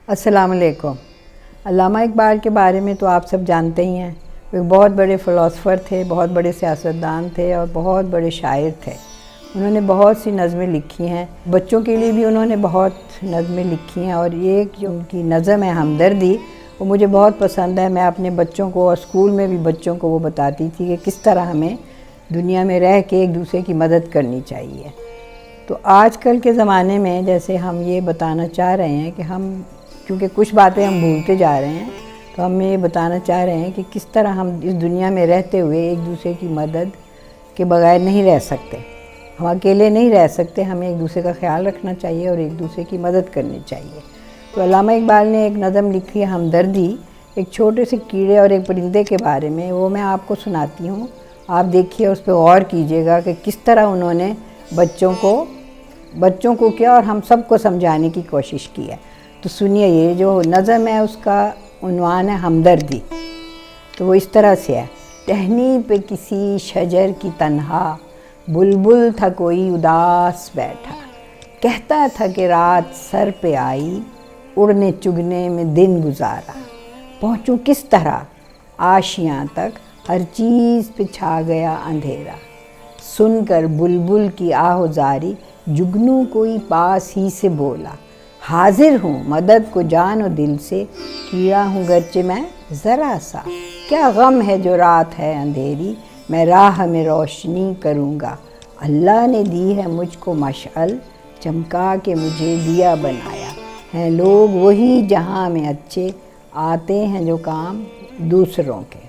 السلام علیکم۔ علامہ اقبال کے بارے میں تو آپ سب جانتے ہی ہیں۔ وہ ایک بہت بڑے فلاسفر تھے، بہت بڑے سیاستدان تھے اور بہت بڑے شاعر تھے۔ انہوں نے بہت سی نظمیں لکھی ہیں، بچوں کے لیے بھی انہوں نے بہت نظمیں لکھی ہیں، اور ایک جو ان کی نظم ہے ہمدردی، وہ مجھے بہت پسند ہے۔ میں اپنے بچوں کو اور اسکول میں بھی بچوں کو وہ بتاتی تھی کہ کس طرح ہمیں دنیا میں رہ کے ایک دوسرے کی مدد کرنی چاہیے۔ تو آج کل کے زمانے میں جیسے ہم یہ بتانا چاہ رہے ہیں کہ کیونکہ کچھ باتیں ہم بھولتے جا رہے ہیں، تو ہم یہ بتانا چاہ رہے ہیں کہ کس طرح ہم اس دنیا میں رہتے ہوئے ایک دوسرے کی مدد کے بغیر نہیں رہ سکتے۔ ہم اکیلے نہیں رہ سکتے، ہمیں ایک دوسرے کا خیال رکھنا چاہیے اور ایک دوسرے کی مدد کرنی چاہیے۔ تو علامہ اقبال نے ایک نظم لکھی ہے ہمدردی، ایک چھوٹے سے کیڑے اور ایک پرندے کے بارے میں، وہ میں آپ کو سناتی ہوں۔ آپ دیکھیے، اس پہ غور کیجیے گا کہ کس طرح انہوں نے بچوں کو کیا اور ہم سب کو سمجھانے کی کوشش کی ہے۔ تو سنیے، یہ جو نظم ہے اس کا عنوان ہے ہمدردی۔ تو وہ اس طرح سے ہے: ٹہنی پہ کسی شجر کی تنہا بلبل تھا کوئی اداس بیٹھا، کہتا تھا کہ رات سر پہ آئی، اڑنے چگنے میں دن گزارا، پہنچوں کس طرح آشیاں تک، ہر چیز پہ چھا گیا اندھیرا، سن کر بلبل کی آہوزاری، جگنو کوئی پاس ہی سے بولا، حاضر ہوں مدد کو جان و دل سے، کیڑا ہوں گرچہ میں ذرا سا، کیا غم ہے جو رات ہے اندھیری، میں راہ میں روشنی کروں گا، اللہ نے دی ہے مجھ کو مشعل، چمکا کے مجھے دیا بنایا، ہیں لوگ وہی جہاں میں اچھے، آتے ہیں جو کام دوسروں کے۔